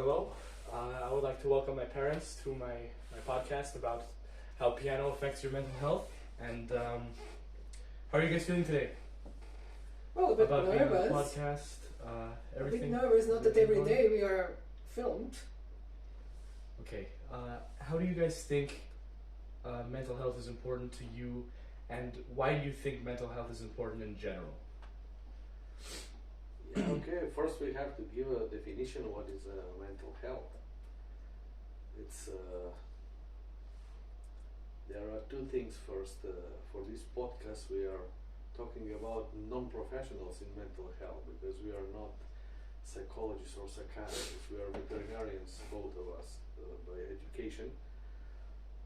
Hello. I would like to welcome my parents to my podcast about how piano affects your mental health. And how are you guys feeling today? Well, a bit About being on the nervous. podcast, A everything. bit nervous, not that everything every going? day we are filmed. Okay. How do you guys think mental health is important to you, and why do you think mental health is important in general? Yeah, okay, first we have to give a definition of what is mental health. It's There are two things. First, for this podcast, we are talking about non-professionals in mental health because we are not psychologists or psychiatrists. We are veterinarians, both of us, by education.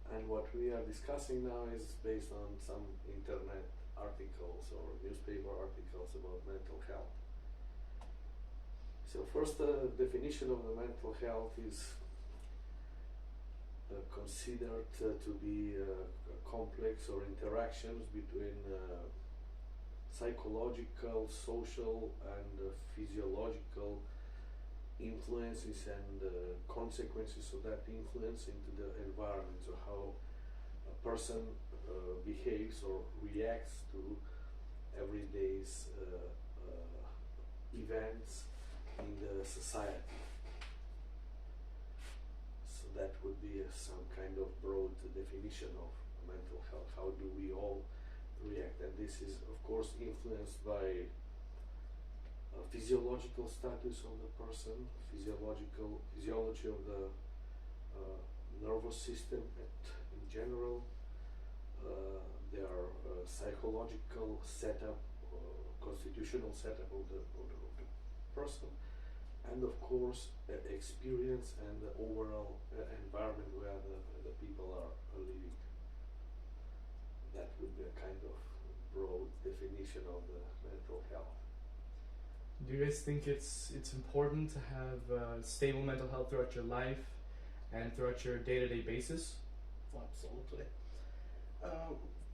And what we are discussing now is based on some internet articles or newspaper articles about mental health. So first, the definition of the mental health is considered to be complex or interactions between psychological, social, and physiological influences and consequences of that influence into the environment, so how a person behaves or reacts to everyday's events in the society. So that would be some kind of broad definition of mental health. How do we all react? And this is, of course, influenced by physiological status of the person, physiology of the nervous system in general, their psychological setup, constitutional setup of the person, and of course experience and the overall environment where the people are living. That would be a kind of broad definition of the mental health. Do you guys think it's important to have stable mental health throughout your life and throughout your day-to-day basis? Absolutely.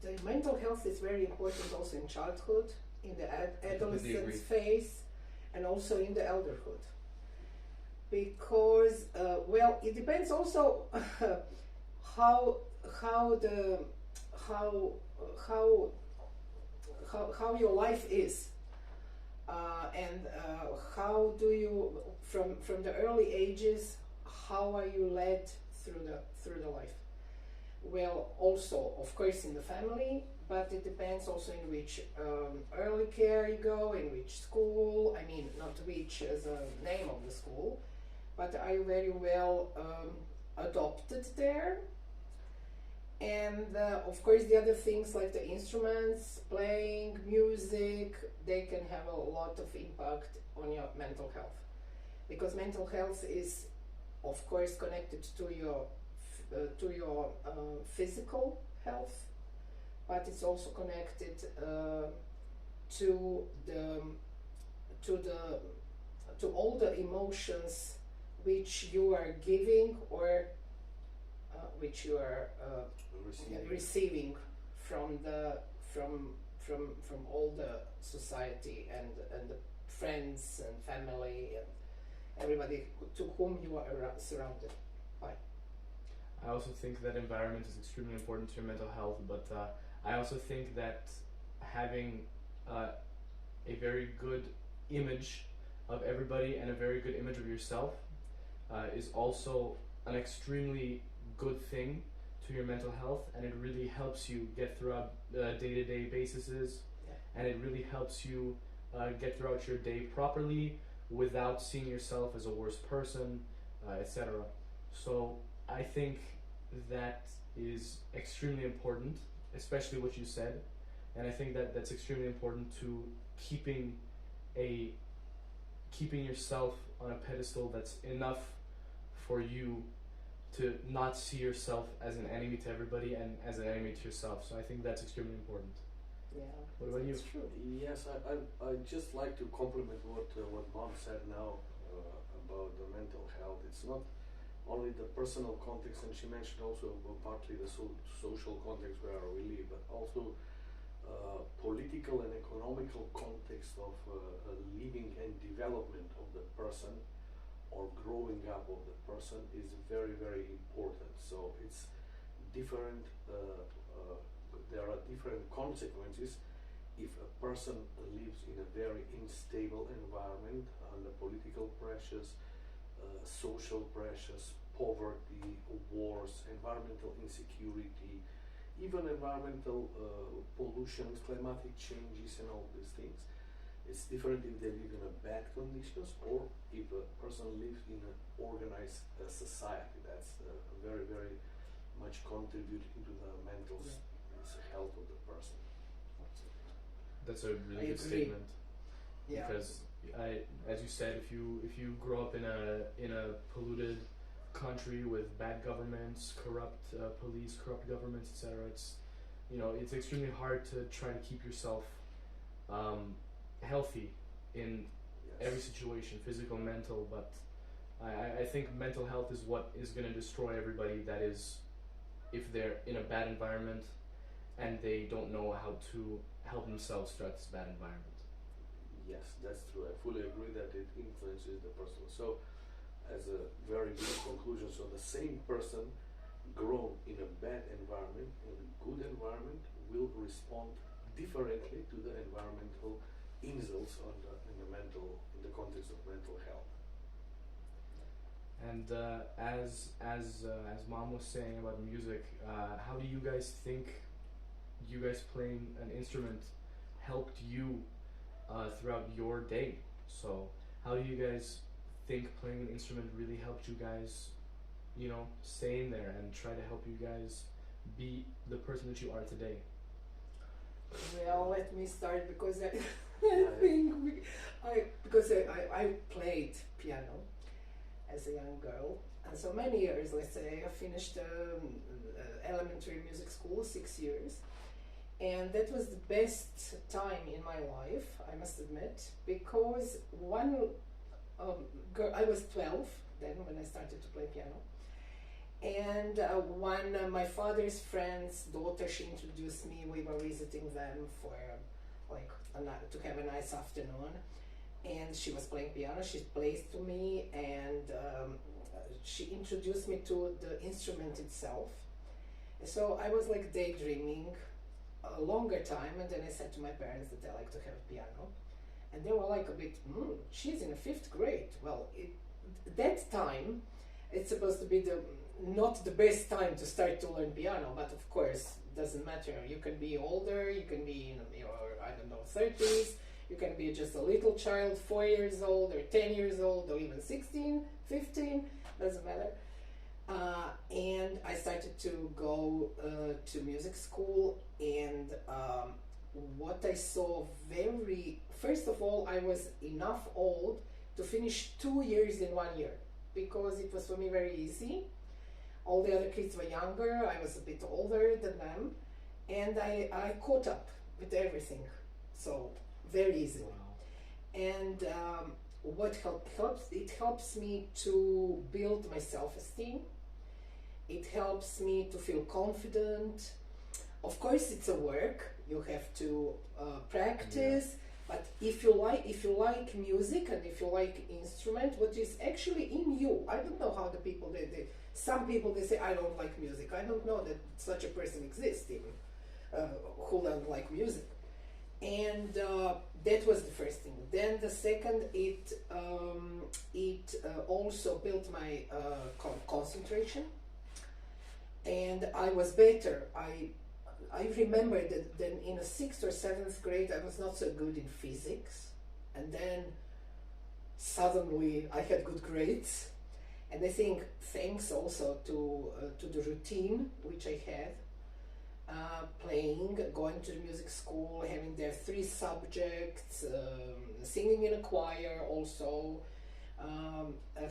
The mental health is very important also in childhood, in the adolescence phase, and also in the elderhood. Because well, it depends also how your life is, and how do you from the early ages, how are you led through the life. Well, also of course in the family, but it depends also in which early care you go, in which school. I mean, not which as a name of the school, but are you very well adopted there? And of course the other things like the instruments, playing, music, they can have a lot of impact on your mental health. Because mental health is of course connected to your physical health, but it's also connected to all the emotions which you are giving or which you are receiving from all the society and the friends and family and everybody to whom you are surrounded by. I also think that environment is extremely important to your mental health, but I also think that having a very good image of everybody and a very good image of yourself is also an extremely good thing to your mental health, and it really helps you get throughout day-to-day basis, and it really helps you get throughout your day properly without seeing yourself as a worse person, etc. So I think that is extremely important, especially what you said, and I think that that's extremely important to keeping yourself on a pedestal that's enough for you to not see yourself as an enemy to everybody and as an enemy to yourself. So I think that's extremely important. Yeah. What about you? That's true. Yes, I'd just like to compliment what Mom said now about the mental health. It's not only the personal context, and she mentioned also partly the social context where we live, but also political and economical context of living and development of the person or growing up of the person is very, very important. So it's different, there are different consequences if a person lives in a very unstable environment under political pressures, social pressures, poverty, wars, environmental insecurity, even environmental pollution, climatic changes and all these things. It's different if they live in a bad conditions or if a person lives in an organized society. That's very, very much contributing to the mental health of the person. That's a really I good agree. statement. Yeah. Because as you said, if you grow up in a polluted country with bad governments, corrupt police, corrupt governments, etc., it's extremely hard to try to keep yourself healthy in every situation, physical, mental. But I think mental health is what is going to destroy everybody. That is, if they're in a bad environment and they don't know how to help themselves throughout this bad environment. Yes, that's true. I fully agree that it influences the person. So, as a very good conclusion, so the same person grown in a bad environment and a good environment will respond differently to the environmental insults in the context of mental health. And as Mom was saying about music, how do you guys think you guys playing an instrument helped you throughout your day? So how do you guys think playing an instrument really helped you guys, stay in there and try to help you guys be the person that you are today? Well, let me start because I think I played piano as a young girl, and so many years. Let's say I finished elementary music school, 6 years, and that was the best time in my life, I must admit, because one girl, I was 12 then when I started to play piano, and one my father's friend's daughter, she introduced me. We were visiting them for to have a nice afternoon, and she was playing piano. She plays to me, and she introduced me to the instrument itself. So I was like daydreaming a longer time, and then I said to my parents that I like to have piano, and they were like a bit, she's in the 5th grade. Well, that time, it's supposed to be not the best time to start to learn piano, but of course, doesn't matter. You can be older, you can be in your, 30s, you can be just a little child, 4 years old, or 10 years old, or even 16, 15, doesn't matter. And I started to go to music school, and what I saw first of all, I was enough old to finish 2 years in 1 year, because it was for me very easy. All the other kids were younger, I was a bit older than them, and I caught up with everything, so very easily. Wow. And what helps me to build my self-esteem. It helps me to feel confident. Of course, it's a work. You have to practice. But if you like music and if you like instrument, what is actually in you, I don't know how the people some people they say I don't like music. I don't know that such a person exists even who don't like music. And that was the first thing. Then the second, it also built my concentration, and I was better. I remember that then in the 6th or 7th grade I was not so good in physics, and then suddenly I had good grades, and I think thanks also to the routine which I had, playing, going to the music school, having there 3 subjects, singing in a choir also,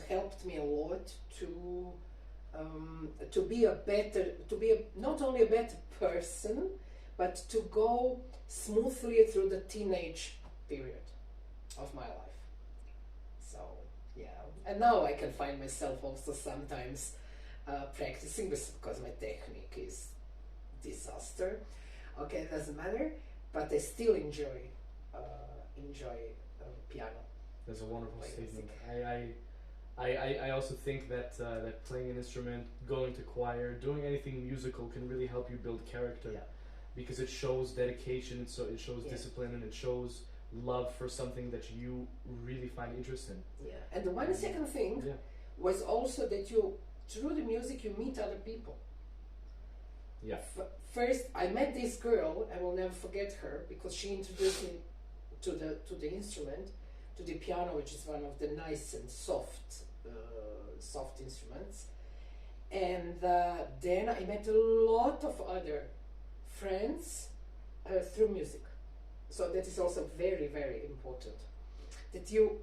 helped me a lot to be not only a better person, but to go smoothly through the teenage period of my life. So yeah, and now I can find myself also sometimes practicing because my technique is disaster. Okay, it doesn't matter, but I still enjoy piano. That's a wonderful Like statement. I also think that that playing an instrument, going to choir, doing anything musical can really help you build character, Yeah. because it shows dedication, so it shows Yeah. discipline, and it shows love for something that you really find interest in. Yeah. And the one second thing Yeah. was also that you, through the music, you meet other people. Yeah. First, I met this girl. I will never forget her because she introduced me to the instrument, to the piano, which is one of the nice and soft instruments. And then I met a lot of other friends through music. So that is also very, very important. That you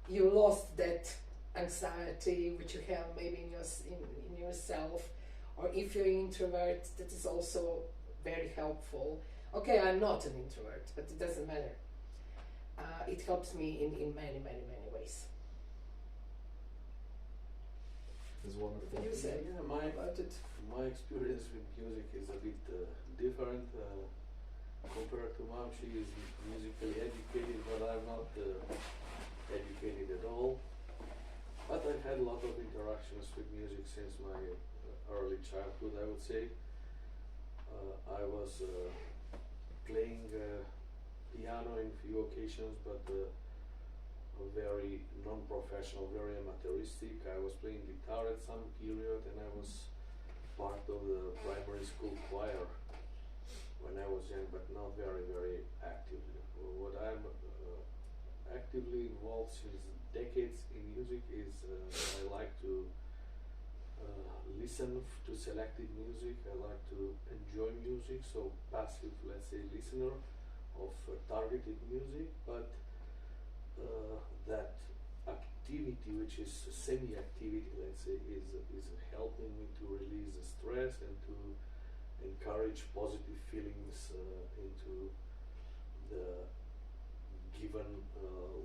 lost that anxiety which you have maybe in yourself, or if you're an introvert, that is also very helpful. Okay, I'm not an introvert, but it doesn't matter. It helps me in many, many, many ways. It's wonderful. What do you say about it? My experience with music is a bit different compared to mom. She is musically educated, but I'm not educated at all. But I've had a lot of interactions with music since my early childhood, I would say. I was playing piano in few occasions, but very non-professional, very amateuristic. I was playing guitar at some period, and I was part of the primary school choir when I was young, but not very, very actively. What I'm actively involved since decades in music is I like to listen to selected music. I like to enjoy music, so passive, let's say, listener of targeted music, but that activity, which is semi-activity, let's say, is helping me to release the stress and to encourage positive feelings into the given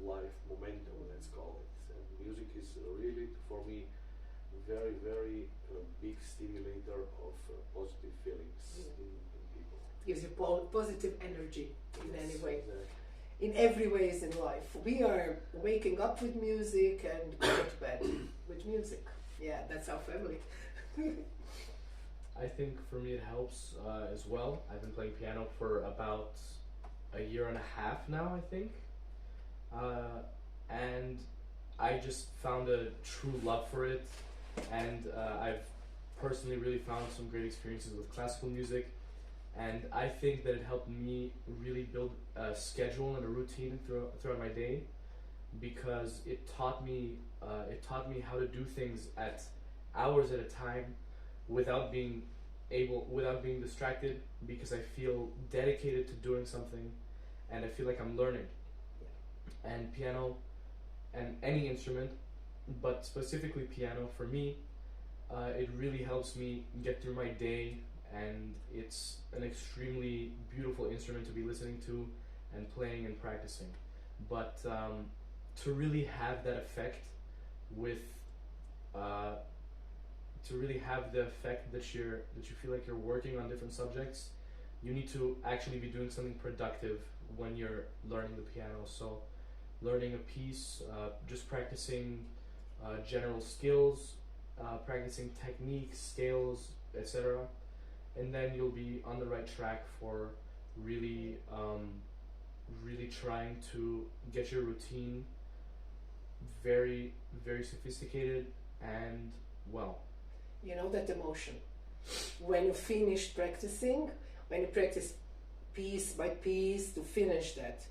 life momentum, let's call it. And music is really, for me, very, very big stimulator of positive feelings in people. Gives you positive energy in any way. Exactly. In every ways in life. We are waking up with music and going to bed with music. Yeah, that's our family. I think for me it helps as well. I've been playing piano for about a year and a half now, I think. And I just found a true love for it. And I've personally really found some great experiences with classical music. And I think that it helped me really build a schedule and a routine throughout my day, because it taught me how to do things at hours at a time without being distracted, because I feel dedicated to doing something and I feel like I'm learning. And piano and any instrument, but specifically piano for me, it really helps me get through my day, and it's an extremely beautiful instrument to be listening to and playing and practicing. But to really have that effect to really have the effect that you feel like you're working on different subjects, you need to actually be doing something productive when you're learning the piano. So learning a piece, just practicing general skills, practicing techniques, scales, etc. And then you'll be on the right track for really trying to get your routine very, very sophisticated and well. You know that emotion. When you finish practicing, when you practice piece by piece to finish that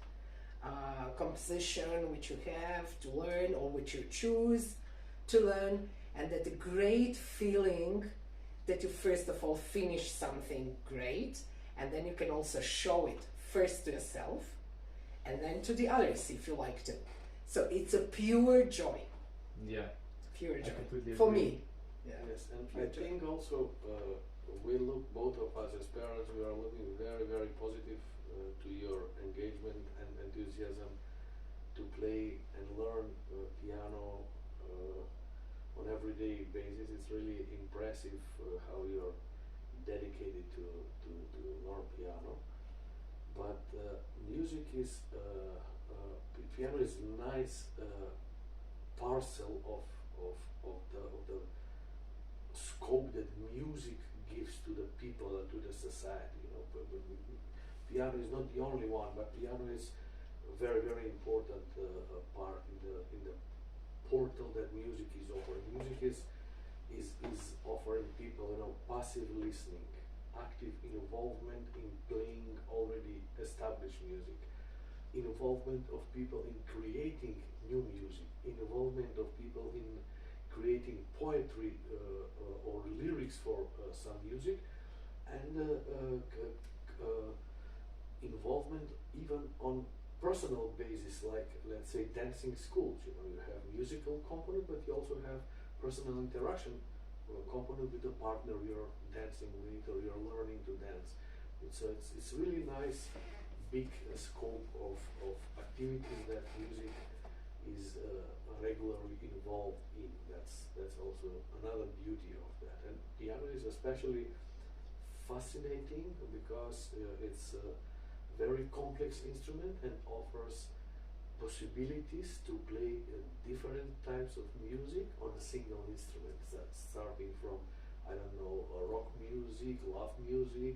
composition which you have to learn or which you choose to learn, and that the great feeling that you first of all finish something great, and then you can also show it first to yourself and then to the others if you like to. So it's a pure joy. Yeah. Pure joy. I completely For agree. me. Yeah. Yes, and I think also we look, both of us as parents, we are looking very, very positive to your engagement and enthusiasm to play and learn piano on everyday basis. It's really impressive how you're dedicated to learn piano. But music is piano is a nice parcel of of the scope that music gives to the people and to the society. You know, piano is not the only one, but piano is a very, very important part in the portal that music is offering. Music is offering people, you know, passive listening, active involvement in playing already established music, involvement of people in creating new music, involvement of people in creating poetry or lyrics for some music, and involvement even on personal basis, like let's say dancing schools. You know, you have musical component, but you also have personal interaction component with the partner you're dancing with or you're learning to dance. It's really nice big scope of activities that music is regularly involved in. That's also another beauty of that. And piano is especially fascinating because it's a very complex instrument and offers possibilities to play different types of music on a single instrument. That's starting from, I don't know, rock music, love music,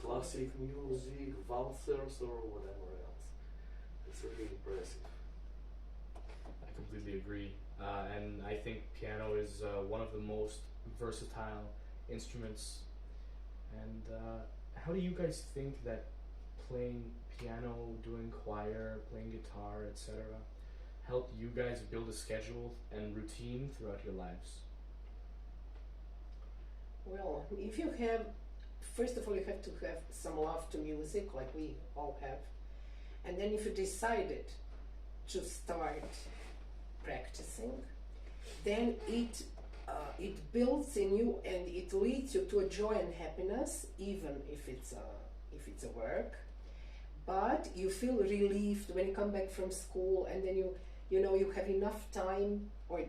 classic music, valsers, or whatever else. It's really impressive. I completely agree. And I think piano is one of the most versatile instruments. And how do you guys think that playing piano, doing choir, playing guitar, etc., helped you guys build a schedule and routine throughout your lives? Well, if you have, first of all, you have to have some love to music, like we all have. And then if you decided to start practicing, then it builds in you and it leads you to a joy and happiness, even if it's a work. But you feel relieved when you come back from school, and then you know you have enough time, or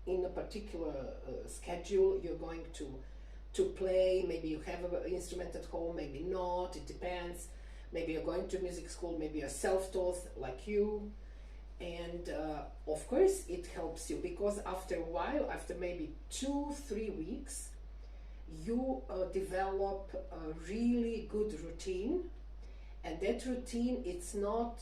in a particular schedule you're going to play. Maybe you have an instrument at home, maybe not, it depends. Maybe you're going to music school, maybe you're self-taught like you. And of course it helps you, because after a while, after maybe 2-3 weeks, you develop a really good routine. And that routine, it's not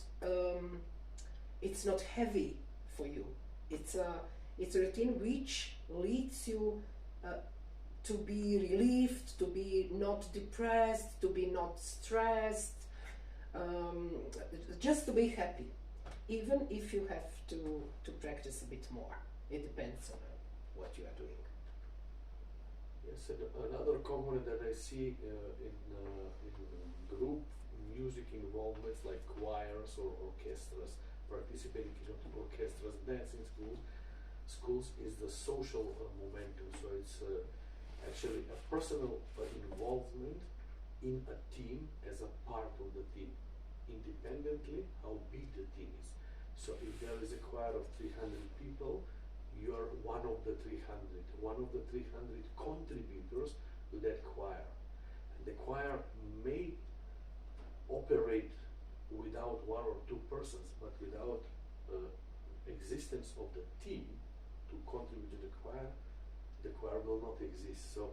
heavy for you. It's a routine which leads you to be relieved, to be not depressed, to be not stressed, just to be happy. Even if you have to practice a bit more, it depends on what you are doing. Yes, and another component that I see in group music involvements like choirs or orchestras, participating in orchestras, dancing schools is the social momentum. So it's actually a personal involvement in a team as a part of the team, independently how big the team is. So if there is a choir of 300 people, you are one of the 300 contributors to that choir. And the choir may operate without one or two persons, but without existence of the team to contribute to the choir will not exist. So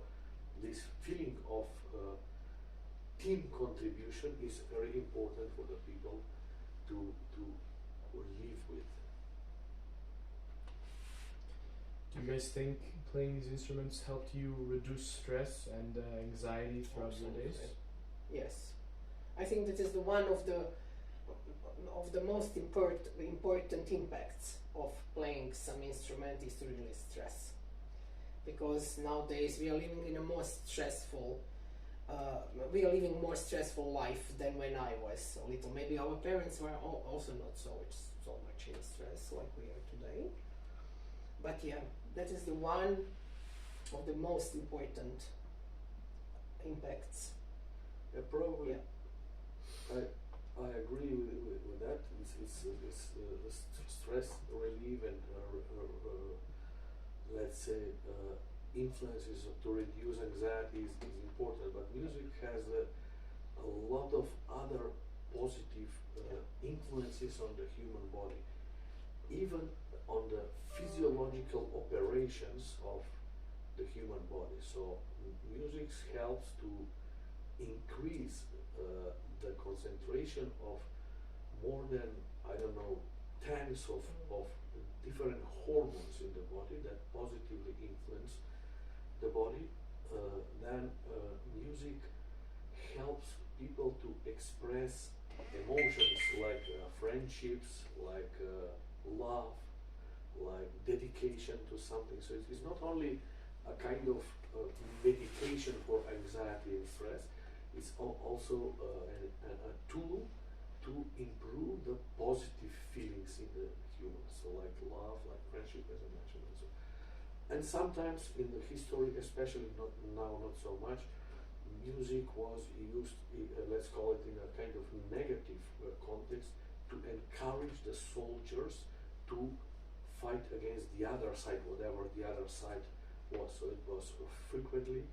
this feeling of team contribution is very important for the people to live with. Do you guys think playing these instruments helped you reduce stress and anxiety throughout your days? Yes, I think that is the one of the most important impacts of playing some instrument is to release stress, because nowadays we are living in a more stressful life than when I was little. Maybe our parents were also not so much in stress like we are today. But yeah, that is the one of the most important impacts. Yeah, probably. Yeah. I agree with that. It's stress relief and let's say influences to reduce anxiety is important. But music has a lot of other positive influences on the human body. even on the physiological operations of the human body. So music helps to increase the concentration of more than, I don't know, tens of different hormones in the body that positively influence the body. Then music helps people to express emotions like friendships, like love, like dedication to something. So it's not only a kind of medication for anxiety and stress, it's also a tool to improve the positive feelings in the humans. So like love, like friendship, as I mentioned also. And sometimes in the history, especially not now, not so much, music was used, let's call it in a kind of negative context, to encourage the soldiers to fight against the other side, whatever the other side was. So it was frequently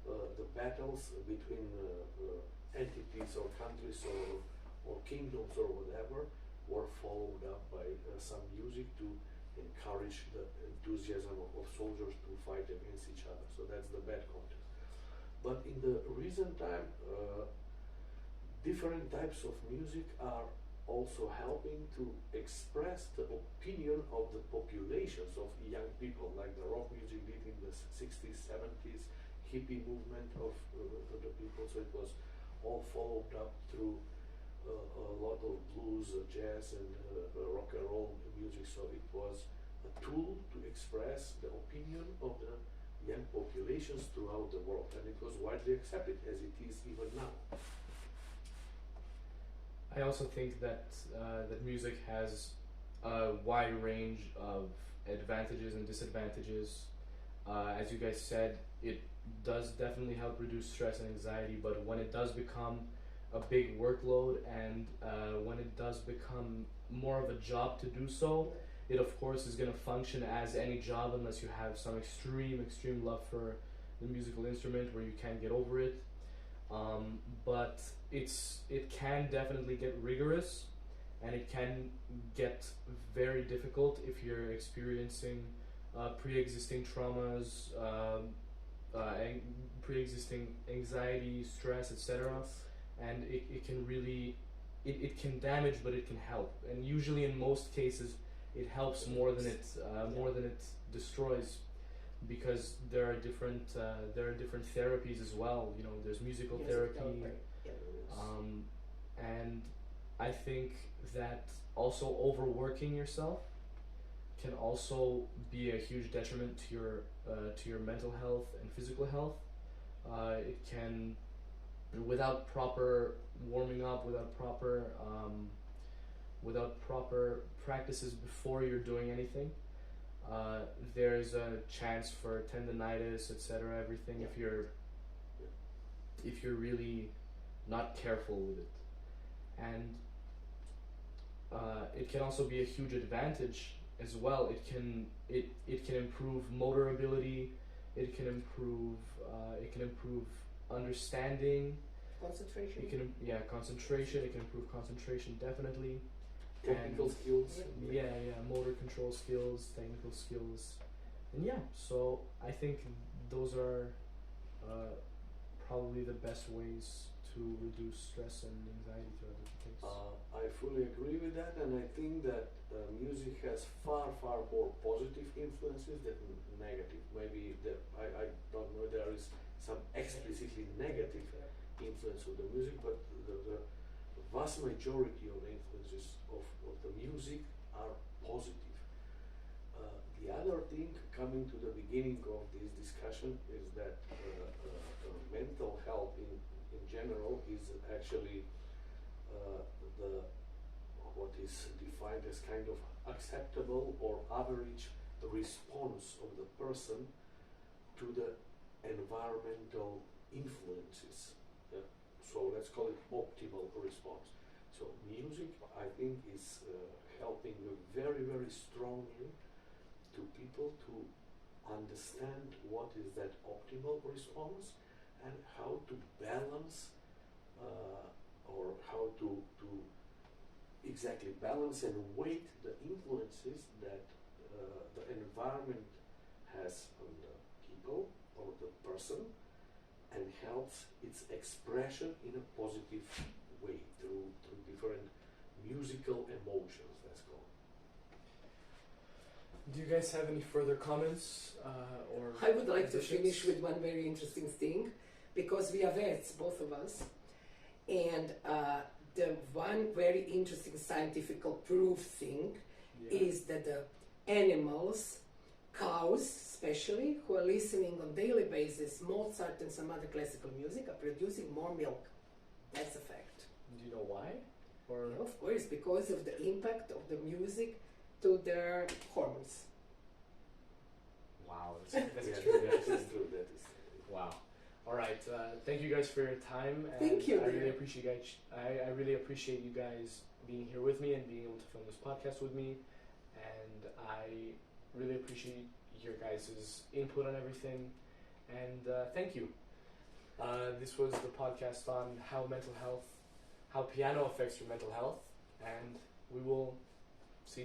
the battles between entities or countries or kingdoms or whatever were followed up by some music to encourage the enthusiasm of soldiers to fight against each other. So that's the bad context. But in the recent time, different types of music are also helping to express the opinion of the populations of young people, like the rock music did in the 60s, 70s, hippie movement of the people. So it was all followed up through a lot of blues, jazz, and rock and roll music. So it was a tool to express the opinion of the young populations throughout the world, and it was widely accepted as it is even now. I also think that that music has a wide range of advantages and disadvantages. As you guys said, it does definitely help reduce stress and anxiety, but when it does become a big workload and when it does become more of a job to do so, it of course is going to function as any job unless you have some extreme love for the musical instrument where you can't get over it. But it can definitely get rigorous, and it can get very difficult if you're experiencing pre-existing traumas, pre-existing anxiety, stress, etc. And it can really, it can damage, but it can help. And usually, in most cases, it helps more than it destroys, because there are different therapies as well. You know, there's musical therapy, and I think that also overworking yourself can also be a huge detriment to your mental health and physical health. It can, without proper warming up, without proper practices before you're doing anything, there's a chance for tendinitis, etc. Everything, if you're really not careful with it. And it can also be a huge advantage as well. It can improve motor ability. It can improve understanding. Concentration. Concentration. It can improve concentration, definitely. Technical skills. Motor control skills, technical skills, and so I think those are probably the best ways to reduce stress and anxiety throughout the case. I fully agree with that, and I think that music has far more positive influences than negative. Maybe I don't know, there is some explicitly negative influence of the music, but the vast majority of influences of the music are positive. The other thing, coming to the beginning of this discussion, is that mental health in general is actually what is defined as kind of acceptable or average response of the person to the environmental influences. So let's call it optimal response. So music, I think, is helping very strongly to people to understand what is that optimal response and how to balance or how to exactly, balance and weight the influences that the environment has on the people or the person, and helps its expression in a positive way through different musical emotions, let's call it. Do you guys have any further comments or I would like to additions? finish with one very interesting thing, because we are vets, both of us, and the one very interesting scientific proof thing Yeah. is that the animals, cows especially, who are listening on daily basis Mozart and some other classical music, are producing more milk. That's a fact. Do you know why? Or Yeah, of course, because of the impact of the music to their hormones. wow, that's Yeah, true. that is true. That is Wow. All right. Thank you guys for your time. And Thank you, I really dear. appreciate I really appreciate you guys being here with me and being able to film this podcast with me. And I really appreciate your guys' input on everything. And thank you. This was the podcast on how piano affects your mental health. And we will